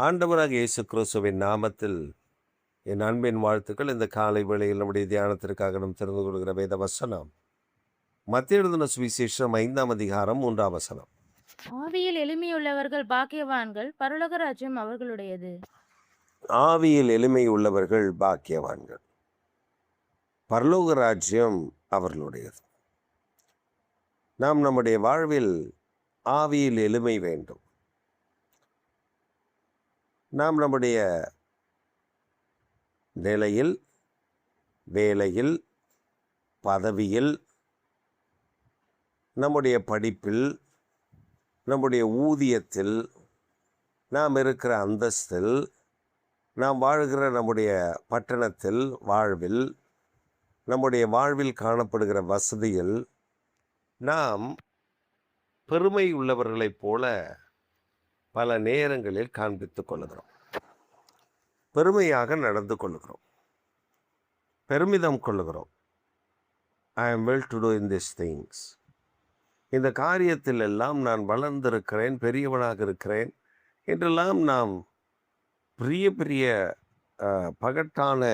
ஆண்டவராக இயேசு கிறிஸ்துவின் நாமத்தில் என் அன்பின் வாழ்த்துக்கள். இந்த காலை வேளையில் நம்முடைய தியானத்திற்காக நாம் தெரிந்து கொள்கிற வேத வசனம் மத்தேயு எழுதின சுவிசேஷம் 5ஆம் அதிகாரம் 3ஆம் வசனம். ஆவியில் எளிமையுள்ளவர்கள் பாக்கியவான்கள், பரலோக ராஜ்யம் அவர்களுடையது. ஆவியில் எளிமை உள்ளவர்கள் பாக்கியவான்கள், பரலோக ராஜ்யம் அவர்களுடையது. நாம் நம்முடைய வாழ்வில் ஆவியில் எளிமை வேண்டும். நாம் நம்முடைய நிலையில், வேலையில், பதவியில், நம்முடைய படிப்பில், நம்முடைய ஊதியத்தில், நாம் இருக்கிற அந்தஸ்தில், நாம் வாழ்கிற நம்முடைய பட்டணத்தில், வாழ்வில், நம்முடைய வாழ்வில் காணப்படுகிற வசதியில் நாம் பெருமை உள்ளவர்களைப் போல பல நேரங்களில் காண்பித்துக் கொள்ளுகிறோம். பெருமையாக நடந்து கொள்ளுகிறோம், பெருமிதம் கொள்ளுகிறோம். I am well to do in this things. இந்த காரியத்தில் எல்லாம் நான் வளர்ந்திருக்கிறேன், பெரியவனாக இருக்கிறேன் என்றெல்லாம் நாம் பெரிய பெரிய பகட்டான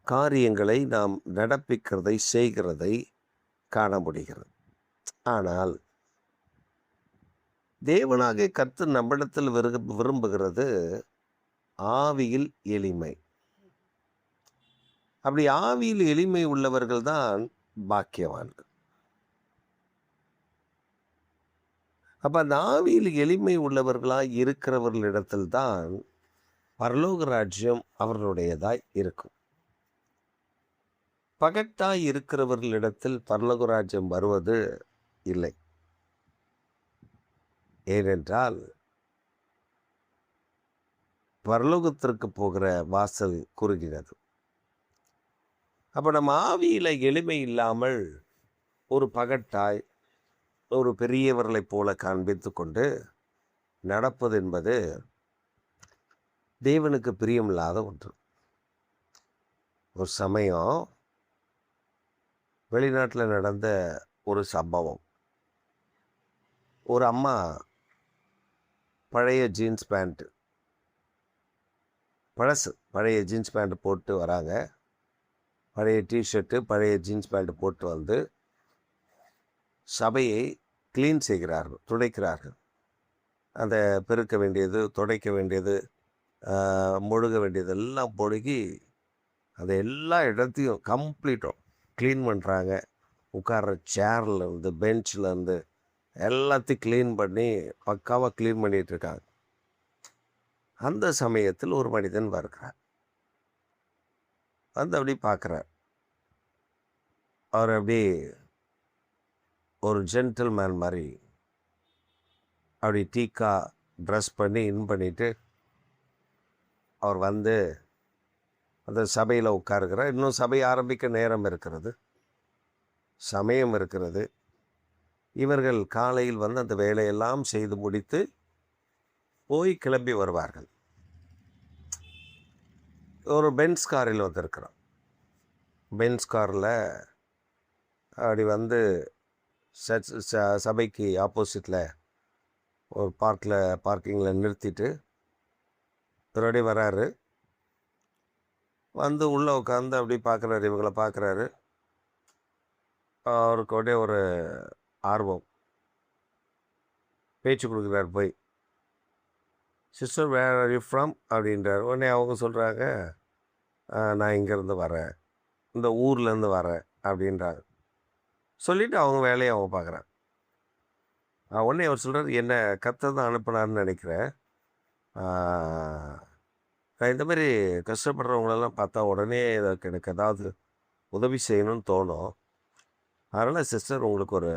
காரியங்களை நாம் நடப்பிக்கிறதை, செய்கிறதை காண முடிகிறது. ஆனால் தேவனாகிய கர்த்தர் நம்மிடத்தில் விரும்புகிறது ஆவியில் எளிமை. அப்படி ஆவியில் எளிமை உள்ளவர்கள் தான் பாக்கியவான்கள். அப்ப அந்த ஆவியில் எளிமை உள்ளவர்களாய் இருக்கிறவர்களிடத்தில் தான் பரலோக ராஜ்யம் அவர்களுடையதாய் இருக்கும். பகட்டாய் இருக்கிறவர்களிடத்தில் பரலோக ராஜ்யம் வருவது இல்லை. ஏனென்றால் பரலோகத்திற்கு போகிற வாசல் குறுகினது. அப்போ நம்ம ஆவியில் எளிமை இல்லாமல் ஒரு பகட்டாய் ஒரு பெரியவர்களைப் போல காண்பித்து கொண்டு நடப்பது என்பது தேவனுக்கு பிரியமில்லாத ஒன்று. ஒரு சமயம் வெளிநாட்டில் நடந்த ஒரு சம்பவம். ஒரு அம்மா பழைய ஜீன்ஸ் பேண்ட்டு, பழைய ஜீன்ஸ் பேண்ட் போட்டு வராங்க. பழைய டிஷர்ட்டு, பழைய ஜீன்ஸ் பேண்ட் போட்டு வந்து சபையை க்ளீன் செய்கிறார்கள், துடைக்கிறார்கள். அந்த பெருக்க வேண்டியது, துடைக்க வேண்டியது, மொழுக வேண்டியது எல்லாம் பொழுகி அதை எல்லா இடத்தையும் கம்ப்ளீட்டும் க்ளீன் பண்ணுறாங்க. உட்கார்ற சேர்லேருந்து, பெஞ்சிலேருந்து எல்லாத்தையும் க்ளீன் பண்ணி பக்காவாக க்ளீன் பண்ணிகிட்டு இருக்காங்க. அந்த சமயத்தில் ஒரு மனிதன் வருகிறார். வந்து அப்படி பார்க்குறார். அவர் அப்படி ஒரு ஜென்டில்மேன் மாதிரி அப்படி டீக்கா ட்ரெஸ் பண்ணி பண்ணிட்டு அவர் வந்து அந்த சபையில் உட்காருகிறார். இன்னும் சபை ஆரம்பிக்க நேரம் இருக்கிறது, சமயம் இருக்கிறது. இவர்கள் காலையில் வந்து அந்த வேலையெல்லாம் செய்து முடித்து போய் கிளம்பி வருவார்கள். ஒரு பென்ஸ் காரில் வந்திருக்கிறோம். பென்ஸ் காரில் அப்படி வந்து சபைக்கு ஆப்போசிட்டில் ஒரு பார்க்கிங்கில் நிறுத்திட்டு மறுபடியும் வராரு. வந்து உள்ளே உட்காந்து அப்படி பார்க்குறாரு, இவங்களை பார்க்குறாரு. அவருக்கு உடனே ஒரு ஆர்வம், பேச்சு கொடுக்குறாரு. போய் sister where are you from அப்படின்றார். உடனே அவங்க சொல்கிறாங்க, நான் இங்கேருந்து வரேன், இந்த ஊர்லேருந்து வரேன் அப்படின்றாங்க. சொல்லிவிட்டு அவங்க வேலையை அவங்க பார்க்குறாங்க. உடனே அவர் சொல்கிறார், என்னை கர்த்தர் தான் அனுப்பினார்னு நினைக்கிறேன். நான் இந்த மாதிரி கஷ்டப்படுறவங்களெல்லாம் பார்த்தா உடனே எனக்கு ஏதாவது உதவி செய்யணும்னு தோணும். அதனால் சிஸ்டர் உங்களுக்கு ஒரு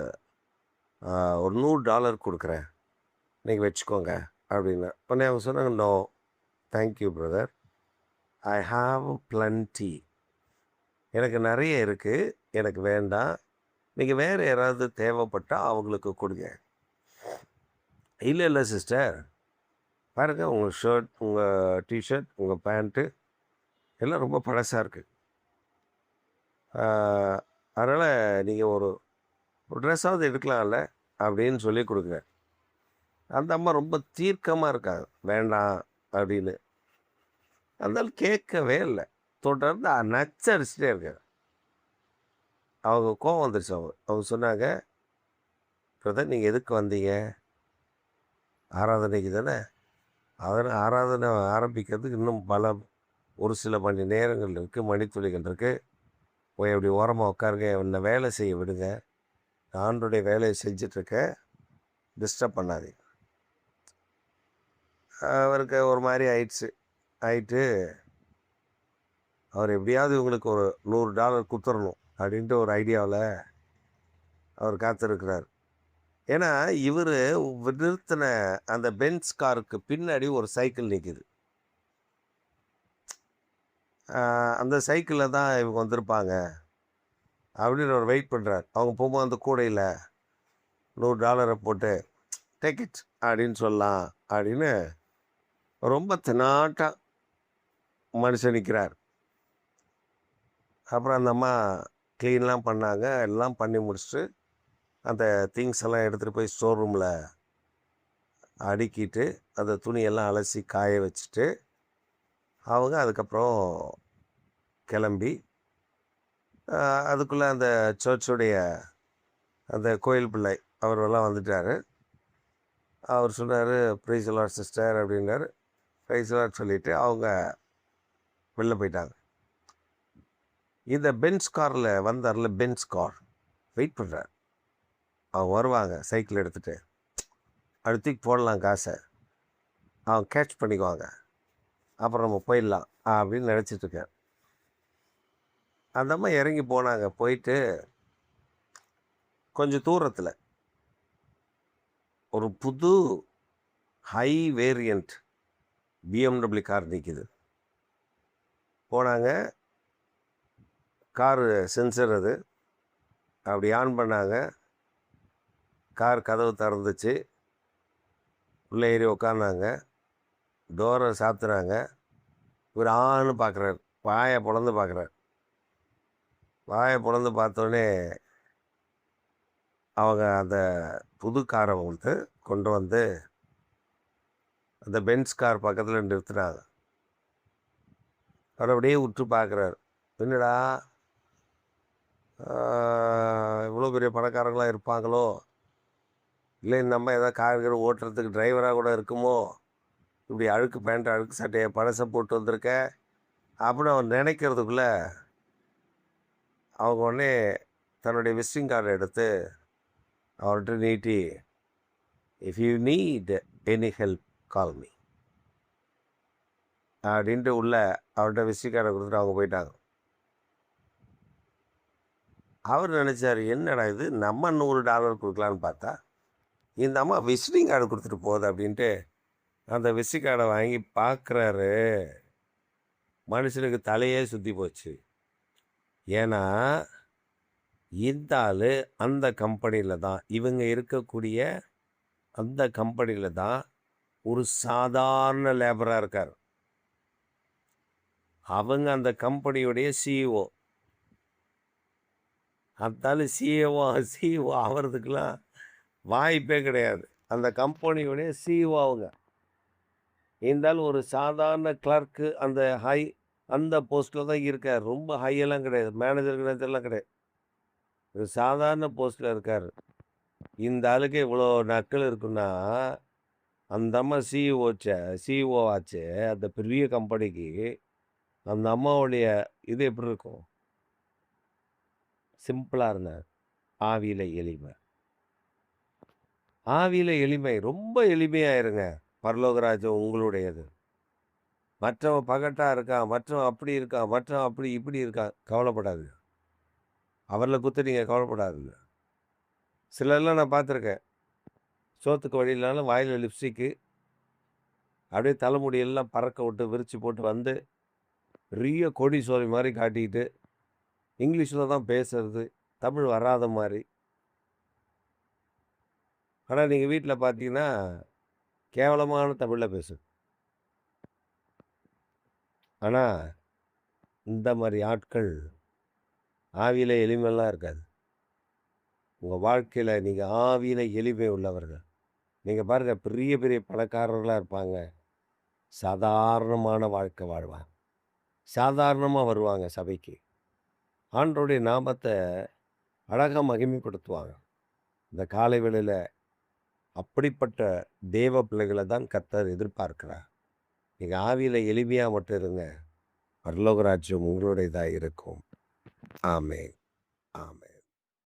$100 கொடுக்குறேன், நீங்கள் வச்சுக்கோங்க அப்படின்னு. உடனே அவங்க சொன்னாங்க, no thank you brother, I have plenty, எனக்கு நிறைய இருக்குது, எனக்கு வேண்டாம், நீங்கள் வேறு யாராவது தேவைப்பட்டால் அவங்களுக்கு கொடுங்க. இல்லை சிஸ்டர், பாருங்கள் உங்கள் ஷர்ட், உங்கள் டிஷர்ட், உங்கள் பேண்ட்டு எல்லாம் ரொம்ப பழசாக இருக்குது, அதனால் நீங்கள் ஒரு ட்ரெஸ்ஸாவது எடுக்கலாம்ல அப்படின்னு சொல்லி கொடுங்க. அந்த அம்மா ரொம்ப தீர்க்கமாக இருக்காங்க, வேண்டாம் அப்படின்னு. அதனால கேட்கவே இல்லை. தொடர்ந்து நச்சரிச்சுட்டே இருக்காரு. அவங்க கோவம் வந்துருச்சு. அவங்க சொன்னாங்க, பிரதர் நீங்கள் எதுக்கு வந்தீங்க? ஆராதனைக்கு தானே. ஆராதனை ஆரம்பிக்கிறதுக்கு இன்னும் ஒரு சில மணி நேரங்கள் இருக்குது, மணித்துளிகள் இருக்குது. போய் அப்படி ஓரமாக உட்காருங்க, என்னை வேலை செய்ய விடுங்க. நான் ஆண்டோடைய வேலையை செஞ்சிட்ருக்கேன், டிஸ்டர்ப் பண்ணாதீங்க. அவருக்கு ஒரு மாதிரி ஆயிட்டு அவர் எப்படியாவது இவங்களுக்கு ஒரு $100 குத்துறணும் அப்படின்ட்டு ஒரு ஐடியாவில் அவர் காத்திருக்கிறார். ஏன்னா இவர் நிறுத்தின அந்த பென்ஸ் காருக்கு பின்னாடி ஒரு சைக்கிள் நிற்கிது. அந்த சைக்கிளில் தான் இவங்க வந்திருப்பாங்க அப்படின்னு அவர் வெயிட் பண்ணுறார். அவங்க போகும்போது அந்த கூடையில் $100 போட்டு டேக் இட் அப்படின்னு சொல்லலாம் அப்படின்னு ரொம்ப தெனாட்டா மனுஷன் நிற்கிறார். அப்புறம் அந்த அம்மா க்ளீன்லாம் பண்ணாங்க. எல்லாம் பண்ணி முடிச்சுட்டு அந்த திங்ஸ் எல்லாம் எடுத்துகிட்டு போய் ஸ்டோர் ரூமில் அடுக்கிட்டு அந்த துணியெல்லாம் அலசி காய வச்சுட்டு அவங்க அதுக்கப்புறம் கிளம்பி அதுக்குள்ளே அந்த சர்ச்சுடைய அந்த கோயில் பிள்ளை அவரெல்லாம் வந்துட்டார். அவர் சொன்னார், ப்ரைஸ் தி லார்ட் சிஸ்டர் அப்படின்னாரு. ப்ரைஸ் தி லார்ட் சொல்லிவிட்டு அவங்க வெளில போயிட்டாங்க. இந்த பென்ஸ் காரில் வந்தார்ல, பென்ஸ் கார் வெயிட் பண்ணுறார். அவங்க வருவாங்க சைக்கிள் எடுத்துகிட்டு, அடுத்துக்கு போடலாம் காசை, அவங்க கேட்ச் பண்ணிக்குவாங்க, அப்புறம் நம்ம போயிடலாம் அப்படின்னு நினச்சிட்ருக்கேன். அந்த அம்மா இறங்கி போனாங்க. போயிட்டு கொஞ்சம் தூரத்தில் ஒரு புது ஹை வேரியண்ட் BMW கார் நிற்கிது. போனாங்க, காரு சென்சர் அது அப்படி ஆன் பண்ணாங்க. கார் கதவு திறந்துச்சு. உள்ளே ஏறி உக்காந்தாங்க. டோரை சாத்துறாங்க. இவர் ஆன்னு பார்க்குறாரு. வாயை பொளந்து பார்க்குறாரு. வாயை பொளந்து பார்த்தோன்னே அவங்க அந்த புது காரை கொண்டு வந்து அந்த பென்ஸ் கார் பக்கத்தில் நிறுத்துனாங்க. அவர் அப்படியே உற்று பார்க்குறாரு. என்னடா இவ்வளோ பெரிய பணக்காரங்களாம் இருப்பாங்களோ, இல்லை இந்த அம்மா ஏதாவது கார் ஓட்டுறதுக்கு டிரைவராக கூட இருக்குமோ, இப்படி அழுக்கு பேண்ட் அழுக்கு சட்டையை பழசை போட்டு வந்திருக்க அப்படின்னு அவர் நினைக்கிறதுக்குள்ளே அவங்க உடனே தன்னுடைய விசிட்டிங் கார்டை எடுத்து அவர்கிட்ட நீட்டி, if you need any help call me அப்படின்ட்டு உள்ள அவர்கிட்ட விசிட்டிங் கார்டை கொடுத்துட்டு அவங்க போயிட்டாங்க. அவர் நினச்சார், என்னடா இது, நம்ம $100 கொடுக்கலான்னு பார்த்தா இந்த அம்மா விசிட்டிங் கார்டு கொடுத்துட்டு போகுது அப்படின்ட்டு அந்த விசிட்டிங் கார்டை வாங்கி பார்க்குறாரு. மனுஷனுக்கு தலையே சுற்றி போச்சு. ஏன்னா இந்த ஆள் அந்த கம்பெனியில் தான், இவங்க இருக்கக்கூடிய அந்த கம்பெனியில் தான் ஒரு சாதாரண லேபராக இருக்கார். அவங்க அந்த கம்பெனியுடைய சிஇஓ. அந்தாலும் சிஇஓ ஆகிறதுக்கெலாம் வாய்ப்பே கிடையாது. அந்த கம்பெனியுடைய சிஇஓ அவங்க. இருந்தாலும் ஒரு சாதாரண கிளர்க்கு அந்த போஸ்ட்டில் தான் இருக்கார். ரொம்ப ஹையெல்லாம் கிடையாது, மேனேஜர்லாம் கிடையாது. ஒரு சாதாரண போஸ்ட்டில் இருக்கார். இந்த ஆளுக்கு இவ்வளோ நக்கல் இருக்குன்னா அந்த அம்மா சிஇஓ ஆச்சு அந்த பெரிய கம்பெனிக்கு. அந்த அம்மாவுடைய இது எப்படி இருக்கும்? சிம்பிளாக இருந்தார். ஆவியில் எளிமை. ஆவியில் எளிமை. ரொம்ப எளிமையாக இருங்க. பரலோகராஜ்யம் உங்களுடையது. மற்றவன் பகட்டாக இருக்கான், மற்றவன் அப்படி இருக்கான், மற்றவன் அப்படி இப்படி இருக்கான், கவலைப்படாது. அவரில் குத்து நீங்கள் கவலைப்படாதுங்க. சிலர்லாம் நான் பார்த்துருக்கேன், சோத்துக்கு வழியினாலும் வாயில் லிப்ஸ்டிக்கு, அப்படியே தலைமுடியெல்லாம் பறக்க விட்டு விரித்து போட்டு வந்து பெரிய கோடீஸ்வரி மாதிரி காட்டிக்கிட்டு இங்கிலீஷில் தான் பேசுறது, தமிழ் வராத மாதிரி. ஆனால் நீங்கள் வீட்டில் பார்த்தீங்கன்னா கேவலமான தமிழில் பேசு. ஆனால் இந்த மாதிரி ஆட்கள் ஆவியில் எளிமையெல்லாம் இருக்காது. உங்கள் வாழ்க்கையில் நீங்கள் ஆவியில் எளிமை உள்ளவர்கள். நீங்கள் பாருங்கள், பெரிய பெரிய பணக்காரர்களாக இருப்பாங்க, சாதாரணமான வாழ்க்கை வாழ்வாங்க. சாதாரணமா வருவாங்க சபைக்கு. ஆண்டவருடைய நாமத்த அழகா மகிமைப்படுத்துவாங்க. இந்த காலை வேளையில அப்படிப்பட்ட தேவ பிள்ளைகள தான் கர்த்தர் எதிர்பார்க்கிறார். நீங்க ஆவியில எளிமையா மட்டும் இருங்க. பரலோக ராஜ்யம் உங்களுடையதா இருக்கும். ஆமென். ஆமென்.